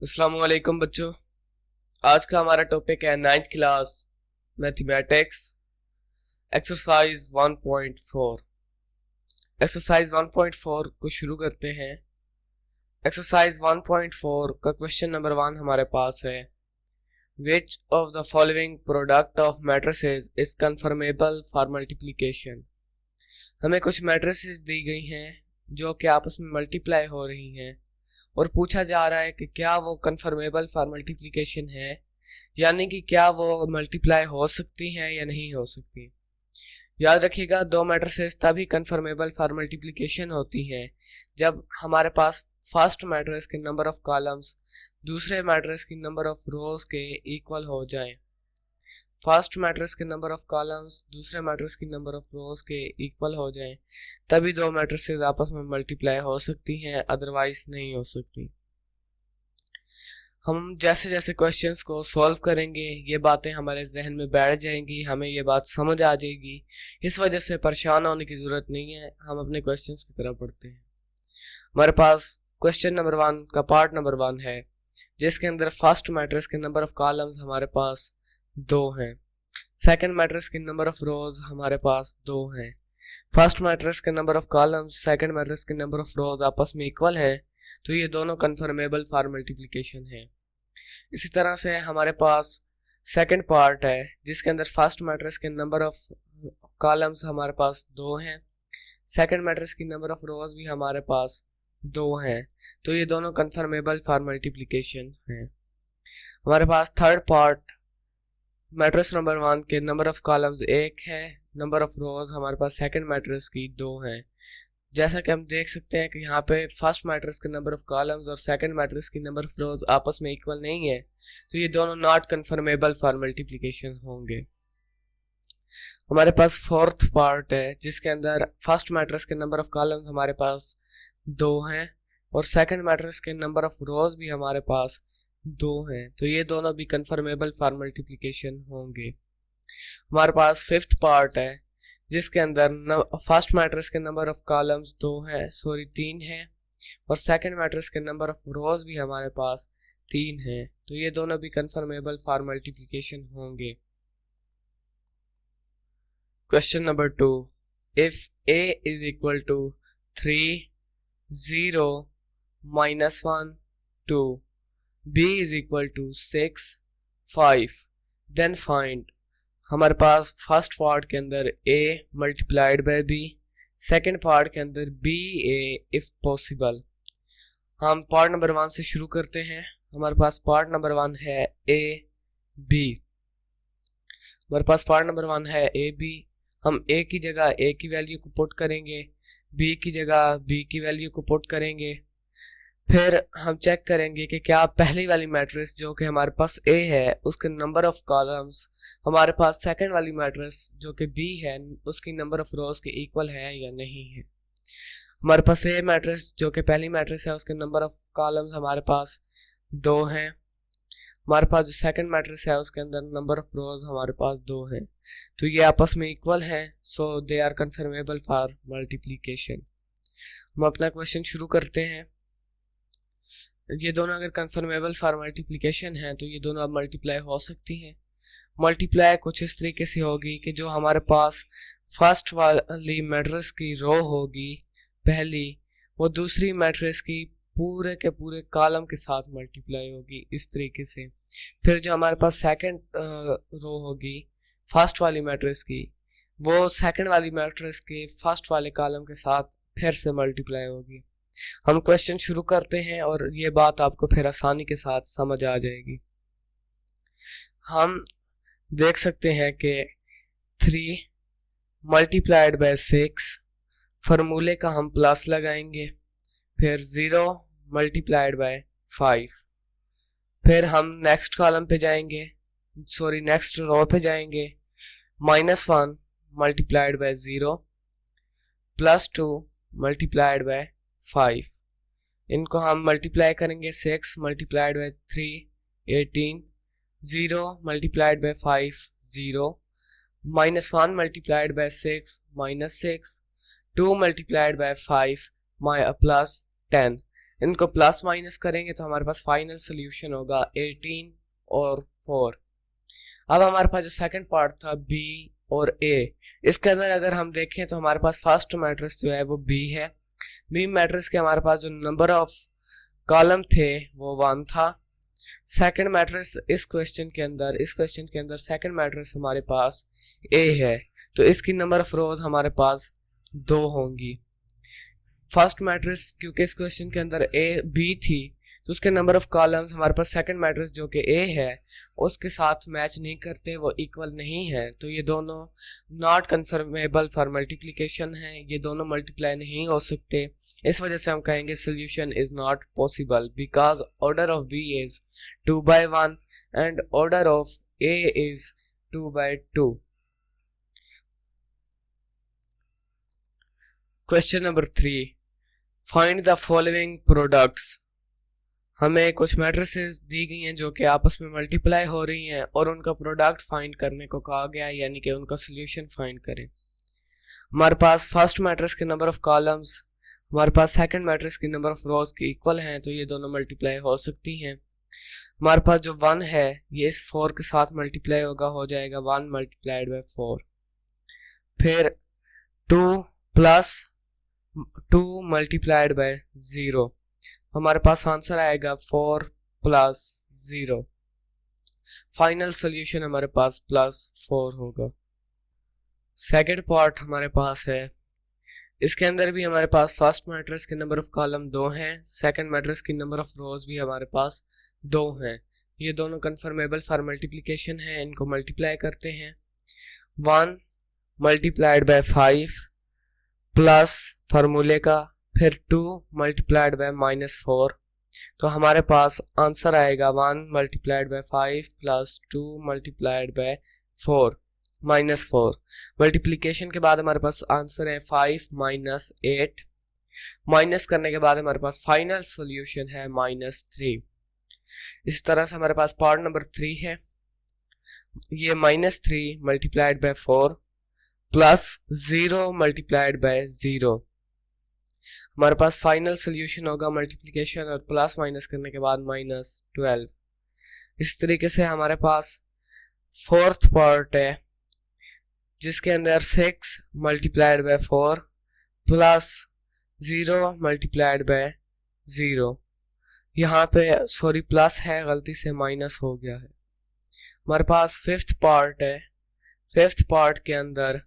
अस्सलाम वालेकुम बच्चों। आज का हमारा टॉपिक है 9th class mathematics exercise 1.4। Exercise 1.4 को शुरू करते हैं। एक्सरसाइज 1.4 का क्वेश्चन नंबर 1 हमारे पास है, which of the following product of matrices is conformable for multiplication. हमें कुछ मैट्रिसेस दी गई हैं जो कि आपस में मल्टीप्लाई हो रही हैं और पूछा जा रहा है कि क्या वो कन्फर्मेबल फॉर मल्टीप्लिकेशन है, यानी कि क्या वो मल्टीप्लाई हो सकती हैं या नहीं हो सकती। याद रखिएगा, दो मैट्रिसेस तभी कन्फर्मेबल फॉर मल्टीप्लिकेशन होती हैं जब हमारे पास फर्स्ट मैट्रिक्स के नंबर ऑफ कॉलम्स दूसरे मैट्रिक्स की नंबर ऑफ रोज के इक्वल हो जाएं। फर्स्ट मैट्रिक्स के नंबर ऑफ कॉलम्स दूसरे मैट्रिक्स की नंबर ऑफ रोज के इक्वल हो जाएं, तभी दो मैट्रिसेस आपस में मल्टीप्लाई हो सकती हैं, अदरवाइज नहीं हो सकती। हम जैसे जैसे क्वेश्चंस को सॉल्व करेंगे ये बातें हमारे जहन में बैठ जाएंगी, हमें ये बात समझ आ जाएगी। इस वजह से परेशान होने की ज़रूरत नहीं है, हम अपने क्वेश्चंस की तरफ बढ़ते हैं। हमारे पास क्वेश्चन नंबर 1 का पार्ट नंबर 1 है, जिसके अंदर फर्स्ट मैट्रिक्स के नंबर ऑफ कॉलम्स हमारे पास 2 हैं, सेकंड मैट्रिक्स के नंबर ऑफ रोज हमारे पास 2 हैं। फर्स्ट मैट्रिक्स के number of columns second matrix के नंबर ऑफ रोज आपस में इक्वल हैं, तो ये दोनों कन्फर्मेबल फॉर मल्टीप्लिकेशन है। इसी तरह से हमारे पास सेकंड पार्ट है, जिसके अंदर फर्स्ट मैट्रिक्स के नंबर ऑफ कॉलम्स हमारे पास 2 हैं, सेकंड मैट्रिक्स की नंबर ऑफ रोज भी हमारे पास 2 हैं, तो ये दोनों कन्फर्मेबल फॉर मल्टीप्लिकेशन है। हमारे पास थर्ड पार्ट, मैट्रिक्स नंबर 1 के नंबर ऑफ कॉलम्स 1 है, नंबर ऑफ रोज हमारे पास सेकंड मैट्रिक्स की 2 हैं। जैसा कि हम देख सकते हैं कि यहाँ पे फर्स्ट मैट्रिक्स के नंबर ऑफ कॉलम्स और सेकंड मैट्रिक्स की नंबर ऑफ रोज आपस में इक्वल नहीं है, तो ये दोनों नॉट कन्फर्मेबल फॉर मल्टीप्लिकेशन होंगे। हमारे पास फोर्थ पार्ट है, जिसके अंदर फर्स्ट मैट्रिक्स के नंबर ऑफ कॉलम्स हमारे पास 2 हैं और सेकंड मैट्रिक्स के नंबर ऑफ रोज भी हमारे पास 2 हैं, तो ये दोनों भी कन्फर्मेबल फॉर मल्टीप्लिकेशन होंगे। हमारे पास फिफ्थ पार्ट है, जिसके अंदर फर्स्ट मैट्रिक्स के नंबर ऑफ कॉलम्स 3 हैं और सेकंड मैट्रिक्स के नंबर ऑफ रोज भी हमारे पास 3 हैं, तो ये दोनों भी कन्फर्मेबल फॉर मल्टीप्लिकेशन होंगे। Question number 2, if a is equal to 3 0 -1 2, b is equal to 6 5, then find. हमारे पास फर्स्ट पार्ट के अंदर a multiplied by b, second part के अंदर b a इफ पॉसिबल। हम पार्ट नंबर 1 से शुरू करते हैं। हमारे पास पार्ट नंबर 1 है a b। हमारे पास पार्ट नंबर 1 है a b। हम a की जगह a की वैल्यू को पुट करेंगे, b की जगह b की वैल्यू को पुट करेंगे। फिर हम चेक करेंगे कि क्या पहली वाली मैट्रिक्स जो कि हमारे पास a है उसके नंबर ऑफ कॉलम्स हमारे पास सेकंड वाली मैट्रिक्स जो कि b है उसकी नंबर ऑफ रोज के इक्वल है या नहीं है। हमारे पास a मैट्रिक्स जो कि पहली मैट्रिक्स है उसके नंबर ऑफ कॉलम्स हमारे पास 2 हैं। हमारे पास जो सेकंड मैट्रिक्स है उसके अंदर नंबर ऑफ रोज हमारे पास 2 हैं, तो ये आपस में इक्वल हैं, so they are conformable for multiplication. हम अपना क्वेश्चन शुरू करते हैं। ये दोनों अगर कन्फर्मेबल फॉर मल्टीप्लिकेशन है तो ये दोनों अब मल्टीप्लाई हो सकती हैं। मल्टीप्लाई कुछ इस तरीके से होगी कि जो हमारे पास फर्स्ट वाली मैट्रिक्स की रो होगी पहली, वो दूसरी मैट्रिक्स की पूरे के पूरे कॉलम के साथ मल्टीप्लाई होगी इस तरीके से। फिर जो हमारे पास सेकंड रो होगी फर्स्ट वाली मैट्रिक्स की, वो सेकंड वाली मैट्रिक्स के फर्स्ट वाले कॉलम के साथ फिर से मल्टीप्लाई होगी। हम क्वेश्चन शुरू करते हैं और ये बात आपको फिर आसानी के साथ समझ आ जाएगी। हम देख सकते हैं कि 3 मल्टीप्लाइड बाय 6, फार्मूले का हम प्लस लगाएंगे, फिर 0 मल्टीप्लाइड बाय 5, फिर हम नेक्स्ट कॉलम पे जाएंगे, नेक्स्ट रो पे जाएंगे, -1 मल्टीप्लाइड बाय 0 +2 मल्टीप्लाइड बाय 5। इनको हम मल्टीप्लाई करेंगे, 6 multiplied bye 3 18, 0 multiplied by 5 0, -1 multiplied by 6 -6, 2 multiplied by 5 +10। इनको प्लस माइनस करेंगे तो हमारे पास फाइनल सोल्यूशन होगा 18 और 4। अब हमारे पास जो सेकंड पार्ट था बी और ए, इसके अंदर अगर हम देखें तो हमारे पास फर्स्ट मैट्रिक्स जो है वो बी है। बी मैट्रिक्स के हमारे पास जो नंबर ऑफ कॉलम थे वो 1 था। सेकंड मैट्रिक्स इस क्वेश्चन के अंदर सेकंड मैट्रिक्स हमारे पास ए है, तो इसकी नंबर ऑफ रोज हमारे पास 2 होंगी। फर्स्ट मैट्रिक्स क्योंकि इस क्वेश्चन के अंदर ए बी थी तो उसके नंबर ऑफ कॉलम्स हमारे पास सेकंड मैट्रिक्स जो कि ए है उसके साथ मैच नहीं करते, वो इक्वल नहीं है, तो ये दोनों नॉट कन्फर्मेबल फॉर मल्टीप्लिकेशन है, ये दोनों मल्टीप्लाई नहीं हो सकते। इस वजह से हम कहेंगे solution is not possible because order of B is 2/1 and order of A is 2/2। Question number 3, find the following products. हमें कुछ मैट्रिसेस दी गई हैं जो कि आपस में मल्टीप्लाई हो रही हैं और उनका प्रोडक्ट फाइंड करने को कहा गया है, यानी कि उनका सोल्यूशन फाइंड करें। हमारे पास फर्स्ट मैट्रिक्स के नंबर ऑफ कॉलम्स हमारे पास सेकंड मैट्रिक्स की नंबर ऑफ रोज के इक्वल हैं, तो ये दोनों मल्टीप्लाई हो सकती हैं। हमारे पास जो 1 है ये इस 4 के साथ मल्टीप्लाई होगा, हो जाएगा 1 मल्टीप्लाइड बाय 4। फिर 2 प्लस 2 मल्टीप्लाइड बाय 0, हमारे पास आंसर आएगा 4 प्लस 0। फाइनल सोल्यूशन हमारे पास +4 होगा। सेकेंड पार्ट हमारे पास है, इसके अंदर भी हमारे पास फर्स्ट मैट्रिक्स के नंबर ऑफ कॉलम 2 हैं, सेकंड मैट्रिक्स की नंबर ऑफ रोज भी हमारे पास 2 हैं। ये दोनों कन्फर्मेबल फॉर मल्टीप्लिकेशन है, इनको मल्टीप्लाई करते हैं। 1 मल्टीप्लाइड बाय 5 प्लस फार्मूले का, फिर 2 मल्टीप्लाइड बाय -4, तो हमारे पास आंसर आएगा 1 multiplied by 5 plus 2 multiplied by 4 -4। Multiplication के बाद हमारे पास आंसर है 5 - 8, माइनस करने के बाद हमारे पास फाइनल सॉल्यूशन है -3। इस तरह से हमारे पास पार्ट नंबर 3 है, ये -3 multiplied by 4 plus 0 multiplied by 0। हमारे पास फाइनल सोल्यूशन होगा मल्टीप्लिकेशन और प्लस माइनस करने के बाद -12। इस तरीके से हमारे पास फोर्थ पार्ट है जिसके अंदर 6 multiplied by 4 plus 0 multiplied by 0, यहाँ पे सॉरी प्लस है, गलती से माइनस हो गया है। हमारे पास फिफ्थ पार्ट है, फिफ्थ पार्ट के अंदर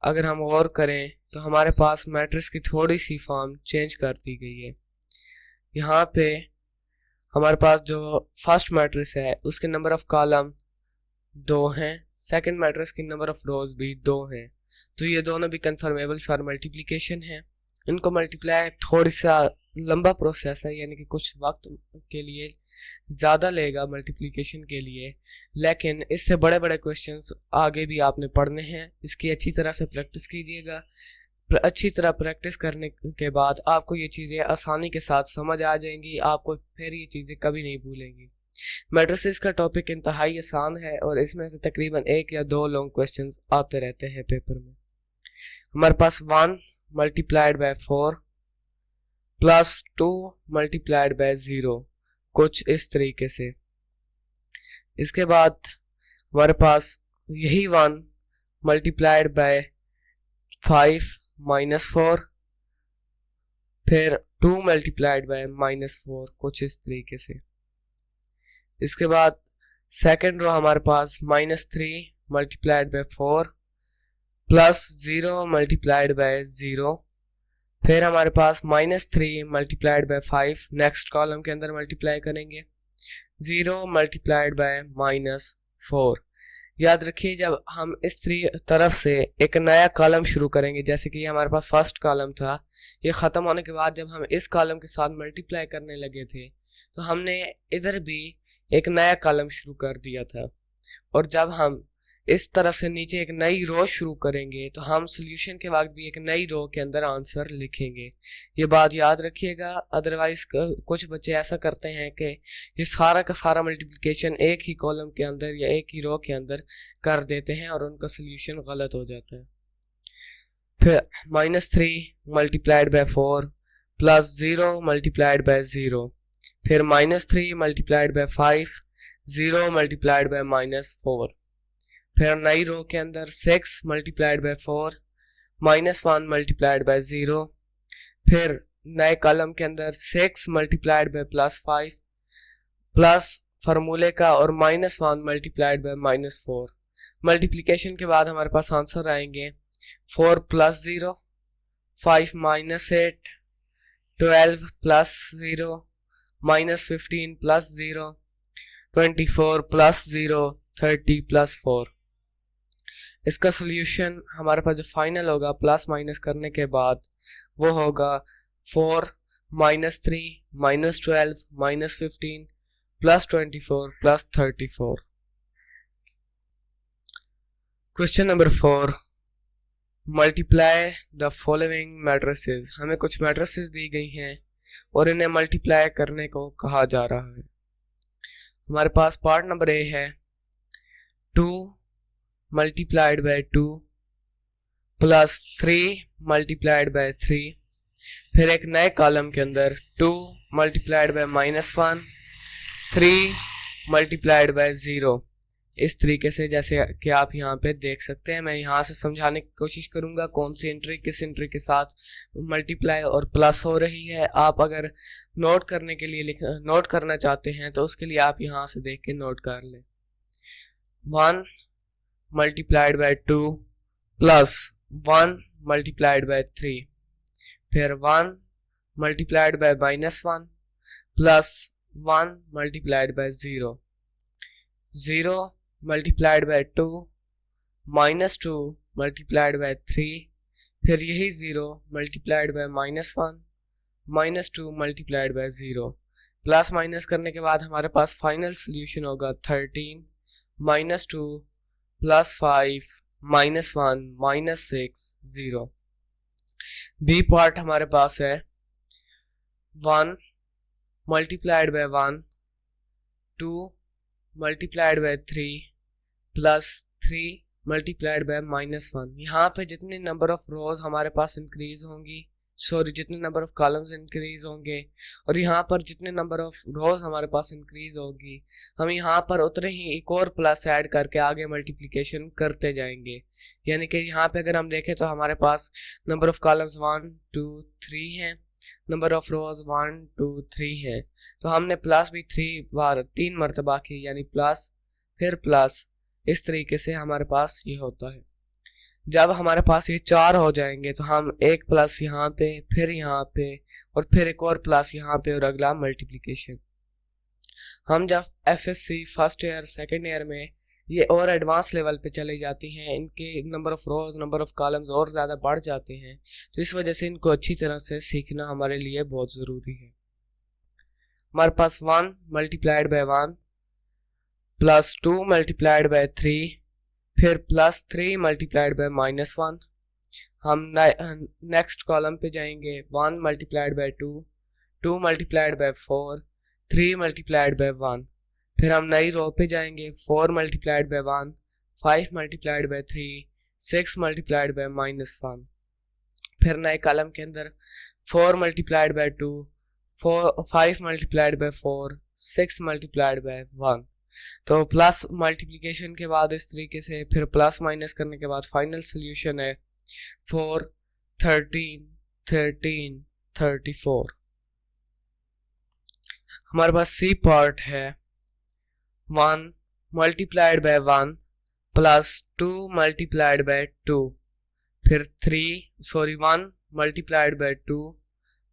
अगर हम गौर करें तो हमारे पास मैट्रिक्स की थोड़ी सी फॉर्म चेंज कर दी गई है। यहाँ पे हमारे पास जो फर्स्ट मैट्रिक्स है उसके नंबर ऑफ कॉलम 2 हैं, सेकंड मैट्रिक्स की नंबर ऑफ रोज भी 2 हैं, तो ये दोनों भी कन्फर्मेबल फॉर मल्टीप्लिकेशन है। इनको मल्टीप्लाई थोड़ी सा लंबा प्रोसेस है, यानी कि कुछ वक्त के लिए ज़्यादा लेगा मल्टीप्लिकेशन के लिए, लेकिन इससे बड़े बड़े क्वेश्चंस आगे भी आपने पढ़ने हैं। इसकी अच्छी तरह से प्रैक्टिस कीजिएगा। अच्छी तरह प्रैक्टिस करने के बाद आपको ये चीज़ें आसानी के साथ समझ आ जाएंगी, आपको फिर ये चीज़ें कभी नहीं भूलेंगी। मैट्रिसेस का टॉपिक इंतहाई आसान है और इसमें से तकरीबन 1 या 2 लॉन्ग क्वेश्चंस आते रहते हैं पेपर में। हमारे पास 1 multiplied by 4 plus 2 multiplied by 0, कुछ इस तरीके से। इसके बाद हमारे पास यही 1 मल्टीप्लाइड बाय 5 -4, फिर 2 मल्टीप्लाइड बाय -4, कुछ इस तरीके से। इसके बाद सेकेंड रो हमारे पास -3 multiplied by 4 plus 0 multiplied by 0, फिर हमारे पास -3 मल्टीप्लाइड बाय 5, नेक्स्ट कॉलम के अंदर मल्टीप्लाई करेंगे, 0 मल्टीप्लाइड बाय -4। याद रखिए जब हम इस तरफ से एक नया कॉलम शुरू करेंगे, जैसे कि हमारे पास फर्स्ट कॉलम था, ये ख़त्म होने के बाद जब हम इस कॉलम के साथ मल्टीप्लाई करने लगे थे तो हमने इधर भी एक नया कॉलम शुरू कर दिया था, और जब हम इस तरफ से नीचे एक नई रो शुरू करेंगे तो हम सोल्यूशन के वक्त भी एक नई रो के अंदर आंसर लिखेंगे। ये बात याद रखिएगा, अदरवाइज कुछ बच्चे ऐसा करते हैं कि ये सारा का सारा मल्टीप्लिकेशन एक ही कॉलम के अंदर या एक ही रो के अंदर कर देते हैं और उनका सोल्यूशन गलत हो जाता है। फिर -3 multiplied by 4 plus 0 multiplied by 0, फिर -3 मल्टीप्लाइड बाय 5, 0 मल्टीप्लाइड बाय -4, फिर नई रो के अंदर 6 मल्टीप्लाइड बाय 4, -1 मल्टीप्लाइड बाय 0, फिर नए कॉलम के अंदर 6 मल्टीप्लाइड बाय +5 प्लस फार्मूले का और -1 मल्टीप्लाइड बाय -4। मल्टीप्लिकेशन के बाद हमारे पास आंसर आएंगे 4 + 0, 5 - 8, 12 + 0, -15 + 0, 24 + 0, 30 + 4। इसका सोल्यूशन हमारे पास जो फाइनल होगा प्लस माइनस करने के बाद वो होगा 4 - 3 -12 -15 +24 +34। Question number 4, multiply the following matrices. हमें कुछ मैट्रिसेस दी गई हैं और इन्हें मल्टीप्लाई करने को कहा जा रहा है। हमारे पास पार्ट नंबर ए है 2 multiplied by 2 plus 3 multiplied by 3, फिर एक नए कॉलम के अंदर 2 मल्टीप्लाइड बाय -1, 3 मल्टीप्लाइड बाय 0। इस तरीके से जैसे कि आप यहाँ पे देख सकते हैं। मैं यहाँ से समझाने की कोशिश करूँगा कौन सी एंट्री किस एंट्री के साथ मल्टीप्लाई और प्लस हो रही है। आप अगर नोट करने के लिए नोट करना चाहते हैं तो उसके लिए आप यहाँ से देख के नोट कर लें। 1 multiplied by 2 plus 1 multiplied by 3, फिर 1 multiplied by -1 plus 1 multiplied by 0, 0 multiplied by 2 -2 multiplied by 3, फिर यही 0 multiplied by -1 -2 multiplied by 0। Plus minus करने के बाद हमारे पास फाइनल सोल्यूशन होगा 13 -2 + 5 -1 -6 0। बी पार्ट हमारे पास है 1 multiplied by 1, 2 multiplied by 3 plus 3 multiplied by -1। यहाँ पे जितने नंबर ऑफ रोज हमारे पास इंक्रीज होंगी, जितने नंबर ऑफ कॉलम्स इंक्रीज होंगे और यहाँ पर जितने नंबर ऑफ रोज हमारे पास इंक्रीज होगी, हम यहाँ पर उतने ही एक और प्लस ऐड करके आगे मल्टीप्लिकेशन करते जाएंगे। यानी कि यहाँ पे अगर हम देखें तो हमारे पास नंबर ऑफ कॉलम्स 1 2 3 हैं, नंबर ऑफ रोज 1 2 3 है, तो हमने प्लस भी 3 मरतबा की, यानी प्लस फिर प्लस। इस तरीके से हमारे पास ये होता है। जब हमारे पास ये 4 हो जाएंगे तो हम एक प्लस यहाँ पे, फिर यहाँ पे और फिर एक और प्लस यहाँ पे और अगला मल्टीप्लिकेशन। हम जब FSC first year second year में ये और एडवांस लेवल पे चले जाती हैं, इनके number of rose number of columns और ज़्यादा बढ़ जाते हैं, तो इस वजह से इनको अच्छी तरह से सीखना हमारे लिए बहुत ज़रूरी है। हमारे पास 1 multiplied by 1 plus 2 multiplied by 3, फिर प्लस 3 मल्टीप्लाइड बाय -1। हम नेक्स्ट कॉलम पे जाएंगे 1 multiplied by 2, 2 multiplied by 4, 3 multiplied by 1। फिर हम नई रो पे जाएंगे 4 multiplied bye 1, 5 multiplied bye 3, 6 multiplied bye -1। फिर नए कॉलम के अंदर 4 multiplied by 2, 5 multiplied by 4, 6 multiplied bye 1। तो प्लस मल्टीप्लिकेशन के बाद इस तरीके से, फिर प्लस माइनस करने के बाद फाइनल सोल्यूशन है 4 13 13 34। हमारे पास सी पार्ट है 1 multiplied by 1 plus 2 multiplied by 2, फिर 1 multiplied by 2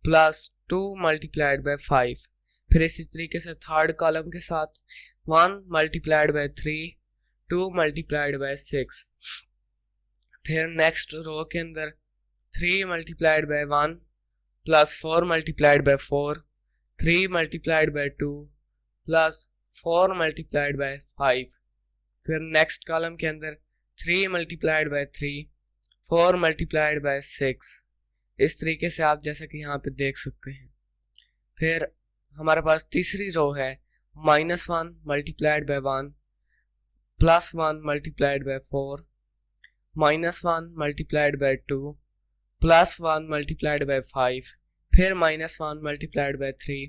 plus 2 multiplied by 5। फिर इसी तरीके से थर्ड कॉलम के साथ 1 मल्टीप्लाइड बाय 3, 2 मल्टीप्लाइड बाय 6। फिर नेक्स्ट रो के अंदर 3 multiplied by 1 plus 4 multiplied by 4, 3 multiplied by 2 plus 4 multiplied by 5। फिर नेक्स्ट कॉलम के अंदर 3 मल्टीप्लाइड बाय 3, 4 मल्टीप्लाइड बाय 6। इस तरीके से आप जैसा कि यहाँ पे देख सकते हैं। फिर हमारे पास तीसरी रो है -1 multiplied by 1 plus 1 multiplied by 4, -1 multiplied by 2 plus 1 multiplied by 5। फिर -1 multiplied by 3,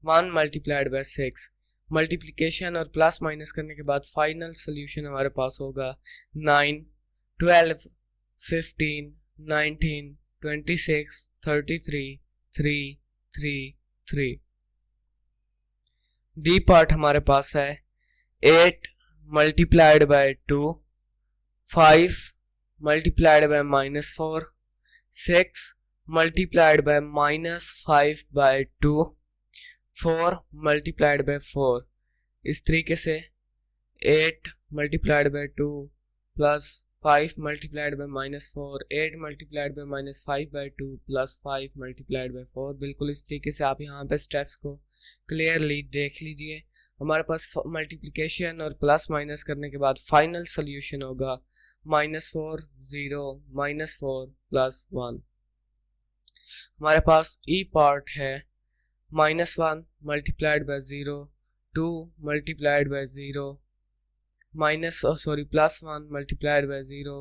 1 multiplied by 6। Multiplication और प्लस माइनस करने के बाद फाइनल सोल्यूशन हमारे पास होगा 9, 12, 15, 19, 26, 33, 3, 3, 3। डी पार्ट हमारे पास है 8 multiplied by 2, 5 multiplied by -4, 6 multiplied by -5 by 2, 4 multiplied by 4। इस तरीके से 8 multiplied by 2 plus 5 multiplied by -4, 8 multiplied by -5 by 2 plus 5 multiplied by 4। बिल्कुल इस तरीके से आप यहाँ पे स्टेप्स को क्लियरली देख लीजिए। हमारे पास मल्टीप्लिकेशन और प्लस माइनस करने के बाद फाइनल सोल्यूशन होगा -4, 0, -4 प्लस 1। हमारे पास ई पार्ट है -1 multiplied by 0, 2 multiplied by 0, +1 multiplied by 0,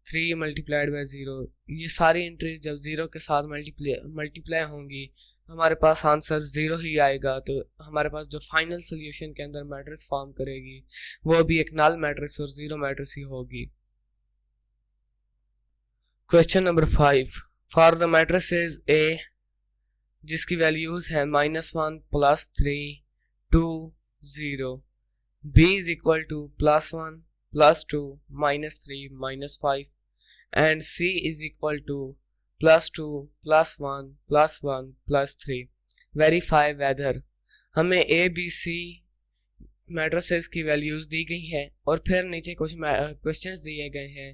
3 multiplied by 0। ये सारी एंट्रीज जब 0 के साथ मल्टीप्लाई होंगी तो हमारे पास आंसर 0 ही आएगा। तो हमारे पास जो फाइनल सोल्यूशन के अंदर मैट्रिक्स फॉर्म करेगी वो भी एक नल मैट्रिक्स और 0 मैट्रिक्स ही होगी। Question number 5, for the matrices A जिसकी वैल्यूज है -1 +3 2 0, B is equal to +1 +2 -3 -5 and C is equal to +2 +1 +1 +3, verify whether। हमें A B C मैट्रिसेस की वैल्यूज दी गई हैं और फिर नीचे कुछ क्वेश्चंस दिए गए हैं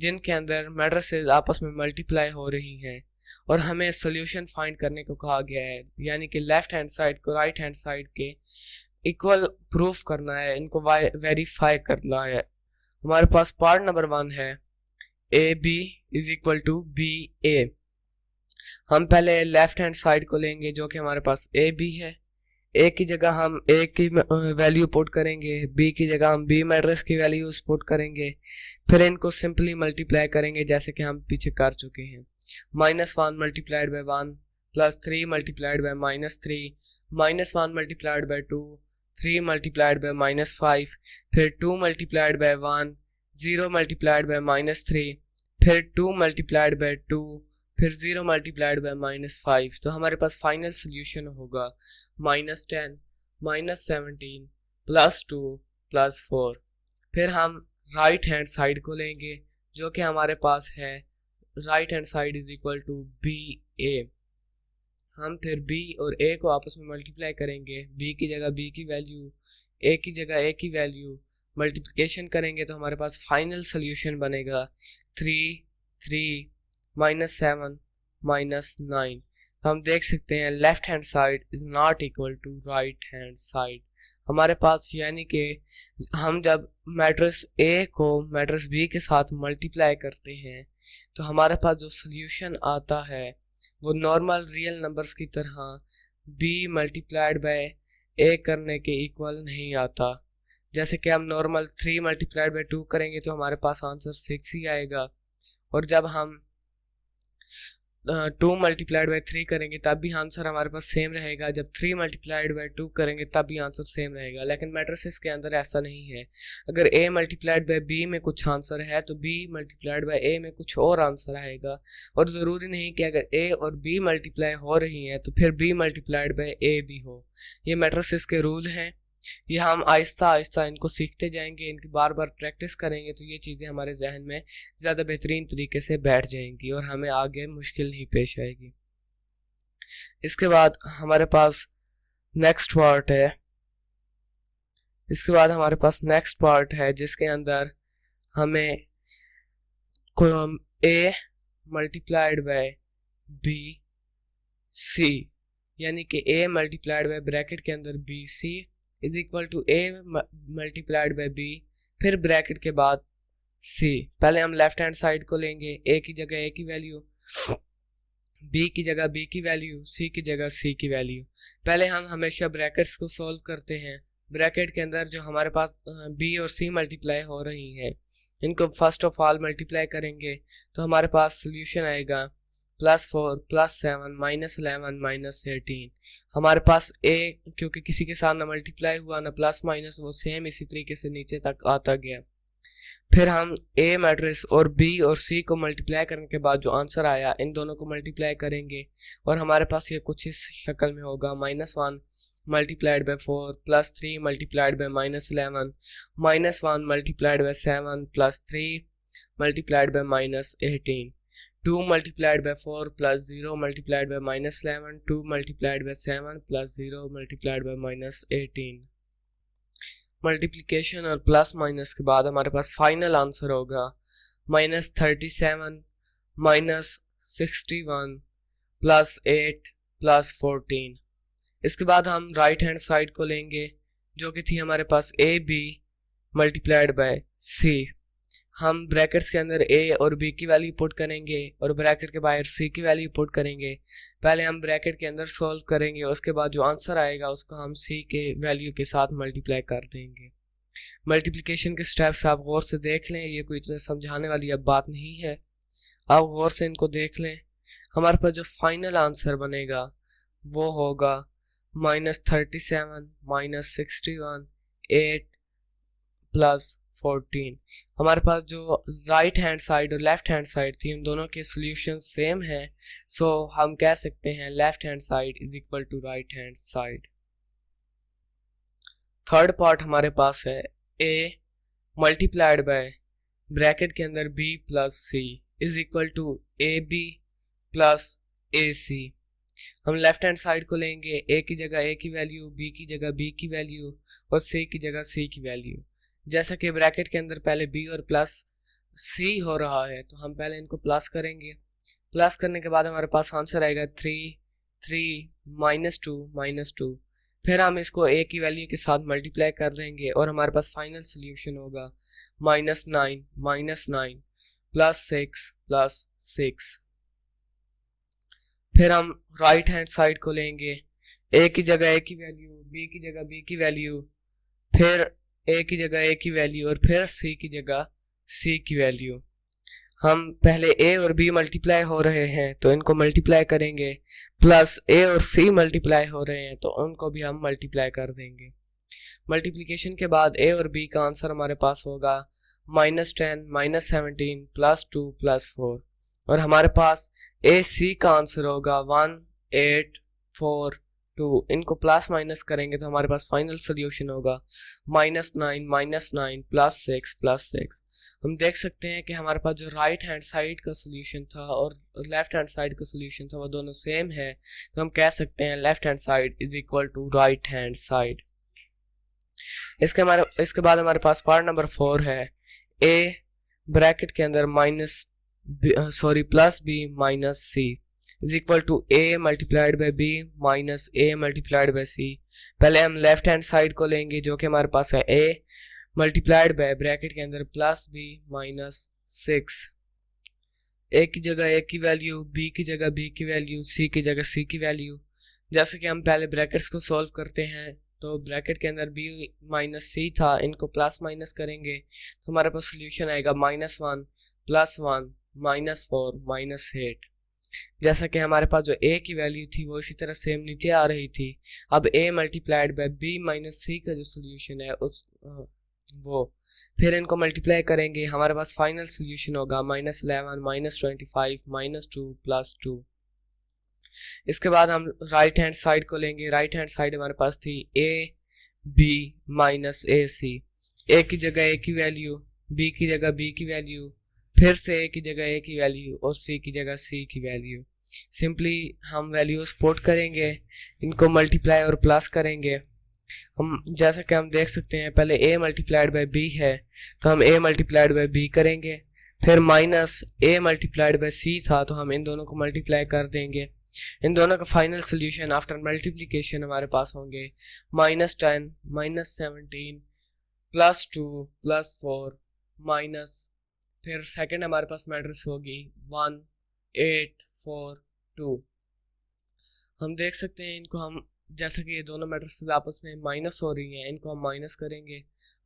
जिनके अंदर मैट्रिसेस आपस में मल्टीप्लाई हो रही हैं और हमें सॉल्यूशन फाइंड करने को कहा गया है, यानी कि लेफ्ट हैंड साइड को राइट हैंड साइड के इक्वल प्रूफ करना है, इनको वेरीफाई करना है। हमारे पास पार्ट नंबर 1 है A B is equal to B A. हम पहले लेफ्ट हैंड साइड को लेंगे जो कि हमारे पास ए बी है। ए की जगह हम ए की वैल्यू पुट करेंगे, बी की जगह हम बी मैट्रिक्स की वैल्यूज पुट करेंगे, फिर इनको सिंपली मल्टीप्लाई करेंगे जैसे कि हम पीछे कर चुके हैं। -1 multiplied by 1 plus 3 multiplied by -3, -1 multiplied by 2, 3 multiplied by -5, फिर 2 मल्टीप्लाइड बाय 1, 0 मल्टीप्लाइड बाय -3, फिर 2 मल्टीप्लाइड बाय 2, फिर 0 मल्टीप्लाइड बाय -5। तो हमारे पास फाइनल सोल्यूशन होगा -10 -17 +2 +4। फिर हम राइट हैंड साइड को लेंगे जो कि हमारे पास है right hand side is equal to B A. हम फिर b और a को आपस में मल्टीप्लाई करेंगे, b की जगह b की वैल्यू, a की जगह a की वैल्यू, मल्टीप्लिकेशन करेंगे तो हमारे पास फाइनल सोल्यूशन बनेगा 3 3 -7 -9। हम देख सकते हैं left hand side is not equal to right hand side हमारे पास, यानी कि हम जब मैट्रिक्स A को मैट्रिक्स B के साथ मल्टीप्लाई करते हैं तो हमारे पास जो सोल्यूशन आता है वो नॉर्मल रियल नंबर्स की तरह B मल्टीप्लाइड बाय A करने के इक्वल नहीं आता। जैसे कि हम नॉर्मल 3 मल्टीप्लाइड बाय 2 करेंगे तो हमारे पास आंसर 6 ही आएगा, और जब हम 2 मल्टीप्लाइड बाय 3 करेंगे तब भी आंसर हमारे पास सेम रहेगा, जब 3 मल्टीप्लाइड बाय 2 करेंगे तब भी आंसर सेम रहेगा। लेकिन मैट्रिसेस के अंदर ऐसा नहीं है। अगर a मल्टीप्लाइड बाय b में कुछ आंसर है तो b मल्टीप्लाइड बाय a में कुछ और आंसर आएगा, और ज़रूरी नहीं कि अगर a और b मल्टीप्लाई हो रही हैं तो फिर b मल्टीप्लाइड बाय a भी हो। ये मैट्रिसेस के रूल हैं, ये हम आहिस्ता आहिस्ता इनको सीखते जाएंगे, इनकी बार बार प्रैक्टिस करेंगे तो ये चीज़ें हमारे जहन में ज़्यादा बेहतरीन तरीके से बैठ जाएंगी और हमें आगे मुश्किल नहीं पेश आएगी। इसके बाद हमारे पास नेक्स्ट पार्ट है जिसके अंदर हमें a multiplied by b c, यानी कि a मल्टीप्लाइड बाय ब्रैकेट के अंदर b c is equal to a multiplied by b, फिर ब्रैकेट के बाद c। पहले हम लेफ्ट हैंड साइड को लेंगे, a की जगह a की वैल्यू, b की जगह b की वैल्यू, c की जगह c की वैल्यू। पहले हम हमेशा ब्रैकेट्स को सॉल्व करते हैं। ब्रैकेट के अंदर जो हमारे पास b और c मल्टीप्लाई हो रही हैं इनको फर्स्ट ऑफ ऑल मल्टीप्लाई करेंगे तो हमारे पास सोल्यूशन आएगा +4 +7 -11 -18। हमारे पास a क्योंकि किसी के साथ ना मल्टीप्लाई हुआ ना प्लस माइनस, वो सेम इसी तरीके से नीचे तक आता गया। फिर हम a मैट्रिक्स और b और c को मल्टीप्लाई करने के बाद जो आंसर आया इन दोनों को मल्टीप्लाई करेंगे और हमारे पास ये कुछ इस शक्ल में होगा -1 multiplied by 4 +3 multiplied by -11 -1 multiplied by 7 +3 multiplied by -18 2 multiplied by 4 plus 0 multiplied by -11 2 multiplied by 7 plus 0 multiplied by -18। Multiplication और प्लस माइनस के बाद हमारे पास फाइनल आंसर होगा -37 -61 +8 +14। इसके बाद हम राइट हैंड साइड को लेंगे जो कि थी हमारे पास AB मल्टीप्लाइड बाय C। हम ब्रैकेट्स के अंदर a और b की वैल्यू पुट करेंगे और ब्रैकेट के बाहर c की वैल्यू पुट करेंगे। पहले हम ब्रैकेट के अंदर सॉल्व करेंगे, उसके बाद जो आंसर आएगा उसको हम c के वैल्यू के साथ मल्टीप्लाई कर देंगे। मल्टीप्लिकेशन के स्टेप्स आप गौर से देख लें, ये कोई इतना समझाने वाली अब बात नहीं है, आप गौर से इनको देख लें। हमारे पास जो फाइनल आंसर बनेगा वो होगा -37 -61 8 +14। हमारे पास जो राइट हैंड साइड और लेफ्ट हैंड साइड थी उन दोनों के सॉल्यूशन सेम है, सो हम कह सकते हैं left hand side is equal to right hand side. Third part हमारे पास है a मल्टीप्लाइड बाय ब्रैकेट के अंदर b plus c is equal to ab plus ac। हम लेफ्ट हैंड साइड को लेंगे, a की जगह a की वैल्यू, b की जगह b की वैल्यू और c की जगह c की वैल्यू। जैसा कि ब्रैकेट के अंदर पहले b और प्लस c हो रहा है तो हम पहले इनको प्लस करेंगे। प्लस करने के बाद हमारे पास आंसर आएगा 3 3 -2 -2। फिर हम इसको a की वैल्यू के साथ मल्टीप्लाई कर देंगे और हमारे पास फाइनल सोल्यूशन होगा -9 +6 +6। फिर हम राइट हैंड साइड को लेंगे, a की जगह a की वैल्यू, b की जगह b की वैल्यू, फिर a की जगह a की वैल्यू और फिर c की जगह c की वैल्यू। हम पहले a और b मल्टीप्लाई हो रहे हैं तो इनको मल्टीप्लाई करेंगे, प्लस a और c मल्टीप्लाई हो रहे हैं तो उनको भी हम मल्टीप्लाई कर देंगे। मल्टीप्लिकेशन के बाद a और b का आंसर हमारे पास होगा -10 -17 +2 +4 और हमारे पास AC का आंसर होगा 1 8 4 2। इनको प्लस माइनस करेंगे तो हमारे पास फाइनल सोल्यूशन होगा -9 +6 +6। हम देख सकते हैं कि हमारे पास जो राइट हैंड साइड का सोल्यूशन था और लेफ्ट हैंड साइड का सोल्यूशन था वो दोनों सेम है, तो हम कह सकते हैं left hand side is equal to right hand side. इसके बाद हमारे पास पार्ट नंबर 4 है a ब्रैकेट के अंदर plus b minus c is equal to a multiplied by b minus a multiplied by c। पहले हम लेफ्ट हैंड साइड को लेंगे जो कि हमारे पास है a मल्टीप्लाइड बाय ब्रैकेट के अंदर प्लस b माइनस 6। a की जगह a की वैल्यू, b की जगह b की वैल्यू, c की जगह c की वैल्यू। जैसे कि हम पहले ब्रैकेट्स को सॉल्व करते हैं तो ब्रैकेट के अंदर b माइनस c था, इनको प्लस माइनस करेंगे तो हमारे पास सोल्यूशन आएगा -1 +1 -4 -8। जैसा कि हमारे पास जो a की वैल्यू थी वो इसी तरह सेम नीचे आ रही थी। अब a multiplied by b minus c का जो सोल्यूशन है वो फिर इनको मल्टीप्लाई करेंगे, हमारे पास फाइनल सोल्यूशन होगा -11 -25 -2 +2। इसके बाद हम राइट हैंड साइड को लेंगे, राइट हैंड साइड हमारे पास थी a b minus ac। a की जगह a की वैल्यू, b की जगह b की वैल्यू, फिर से a की जगह a की वैल्यू और c की जगह c की वैल्यू। सिंपली हम वैल्यूज पुट करेंगे, इनको मल्टीप्लाई और प्लस करेंगे। हम जैसा कि हम देख सकते हैं पहले a मल्टीप्लाइड बाय b है तो हम a मल्टीप्लाइड बाय b करेंगे, फिर minus a multiplied by c था तो हम इन दोनों को मल्टीप्लाई कर देंगे। इन दोनों का फाइनल सोल्यूशन आफ्टर मल्टीप्लिकेशन हमारे पास होंगे -10 -17 +2 +4 माइनस, फिर सेकंड हमारे पास मैट्रिक्स होगी 1 8 4 2। हम देख सकते हैं इनको हम जैसा कि ये दोनों मैट्रिक्स आपस में माइनस हो रही हैं, इनको हम माइनस करेंगे,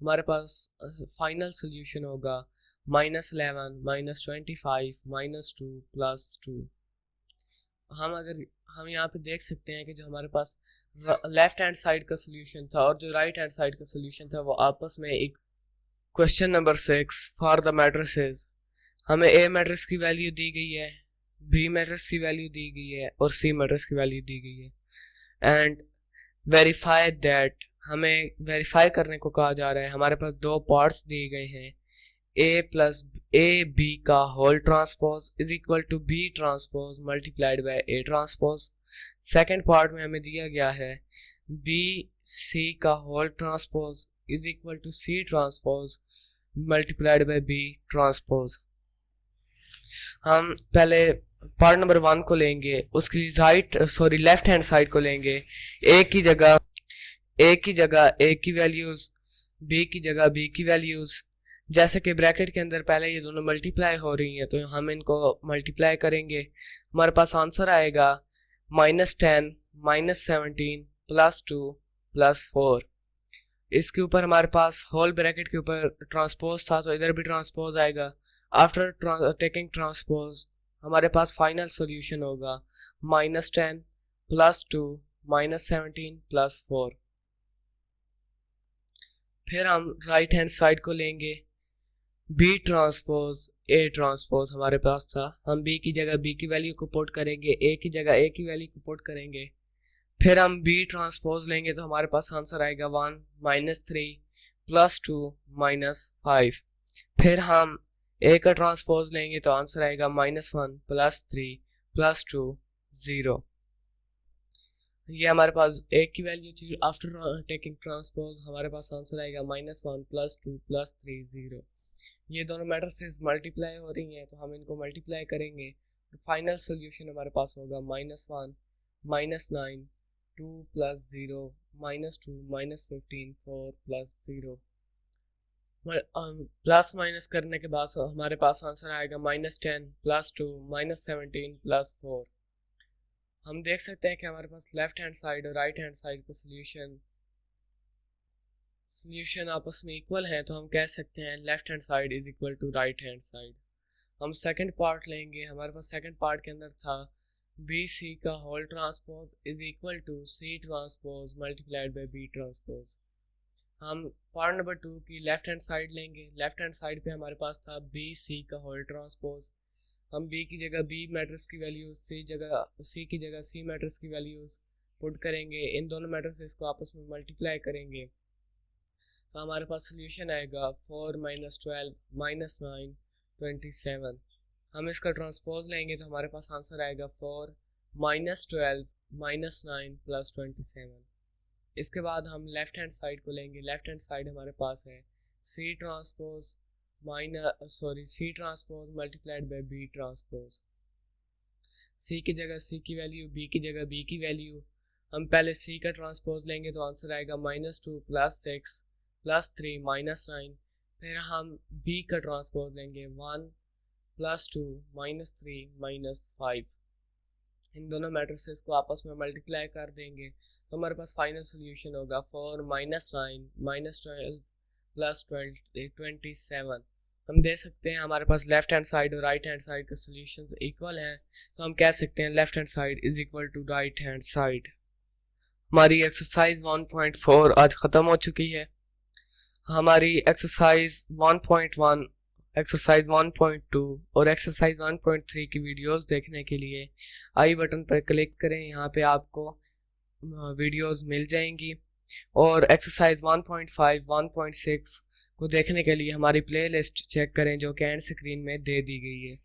हमारे पास फाइनल सोल्यूशन होगा -11 -25 -2 +2। हम यहाँ पे देख सकते हैं कि जो हमारे पास लेफ्ट हैंड साइड का सोल्यूशन था और जो राइट हैंड साइड का सोल्यूशन था वो आपस में एक question number 6 for the matrices हमें ए मैट्रिक्स की वैल्यू दी गई है, बी मैट्रिक्स की वैल्यू दी गई है और सी मैट्रिक्स की वैल्यू दी गई है एंड वेरीफाई दैट हमें वेरीफाई करने को कहा जा रहा है। हमारे पास दो पार्ट्स दिए गए हैं ए प्लस ए बी का whole transpose is equal to B transpose multiplied by A transpose. Second part में हमें दिया गया है बी सी का whole transpose is equal to C transpose multiplied by B transpose. हम पहले पार्ट नंबर 1 को लेंगे, उसकी लेफ्ट हैंड साइड को लेंगे। ए की जगह ए की वैल्यूज, बी की जगह बी की वैल्यूज। जैसे कि ब्रैकेट के अंदर पहले ये दोनों मल्टीप्लाई हो रही हैं तो हम इनको मल्टीप्लाई करेंगे। हमारे पास आंसर आएगा -10 -17 +2 +4। इसके ऊपर हमारे पास होल ब्रैकेट के ऊपर ट्रांसपोज था तो इधर भी ट्रांसपोज आएगा। आफ्टर टेकिंग ट्रांसपोज हमारे पास फाइनल सॉल्यूशन होगा -10 +2 -17 +4। फिर हम राइट हैंड साइड को लेंगे, बी ट्रांसपोज ए ट्रांसपोज हमारे पास था, हम बी की जगह बी की वैल्यू को पुट करेंगे, ए की जगह ए की वैल्यू को पुट करेंगे। फिर हम बी ट्रांसपोज लेंगे तो हमारे पास आंसर आएगा 1 -3 +2 -5। फिर हम ए का ट्रांसपोज लेंगे तो आंसर आएगा -1 +3 +2 0। ये हमारे पास ए की वैल्यू थी। आफ्टर टेकिंग ट्रांसपोज हमारे पास आंसर आएगा -1 +2 +3 0। ये दोनों मैट्रिसेस मल्टीप्लाई हो रही हैं तो हम इनको मल्टीप्लाई करेंगे। फाइनल सॉल्यूशन हमारे पास होगा -1 -9 2 + 0 -2 -15 4 + 0। प्लस माइनस करने के बाद हमारे पास आंसर आएगा -10 +2 -17 +4। हम देख सकते हैं कि हमारे पास लेफ्ट हैंड साइड और राइट हैंड साइड का सोल्यूशन आपस में इक्वल है तो हम कह सकते हैं left hand side is equal to right hand side. हम सेकंड पार्ट लेंगे। हमारे पास सेकंड पार्ट के अंदर था बी सी का whole transpose is equal to C transpose multiplied by B transpose. हम पार्ट नंबर 2 की लेफ्ट हैंड साइड लेंगे। लेफ्ट हैंड साइड पे हमारे पास था बी सी का होल ट्रांसपोज। हम बी की जगह बी मैट्रिक्स की वैल्यूज, सी की जगह सी मैट्रिक्स की वैल्यूज पुट करेंगे। इन दोनों मैट्रिक्स को आपस में मल्टीप्लाई करेंगे तो हमारे पास सोल्यूशन आएगा 4 -12 -9 27। हम इसका ट्रांसपोज लेंगे तो हमारे पास आंसर आएगा 4 -12 -9 +27। इसके बाद हम लेफ्ट हैंड साइड को लेंगे। लेफ्ट हैंड साइड हमारे पास है C transpose multiplied by B transpose. C की जगह सी की वैल्यू, बी की जगह बी की वैल्यू। हम पहले सी का ट्रांसपोज लेंगे तो आंसर आएगा -2 +6 +3 -9। फिर हम बी का ट्रांसपोज लेंगे 1 +2 -3 -5। इन दोनों मैट्रिसेस को आपस में मल्टीप्लाई कर देंगे तो हमारे पास फाइनल सोल्यूशन होगा 4 -9 -12 +27। हम देख सकते हैं हमारे पास लेफ्ट हैंड साइड और राइट हैंड साइड के सॉल्यूशंस इक्वल हैं तो हम कह सकते हैं left hand side is equal to right hand side. हमारी एक्सरसाइज 1.4 आज ख़त्म हो चुकी है। हमारी एक्सरसाइज 1.1, एक्सरसाइज 1.2 और एक्सरसाइज 1.3 की वीडियोस देखने के लिए आई बटन पर क्लिक करें। यहाँ पे आपको वीडियोस मिल जाएंगी और एक्सरसाइज 1.5, 1.6 को देखने के लिए हमारी प्लेलिस्ट चेक करें जो कि एंड स्क्रीन में दे दी गई है।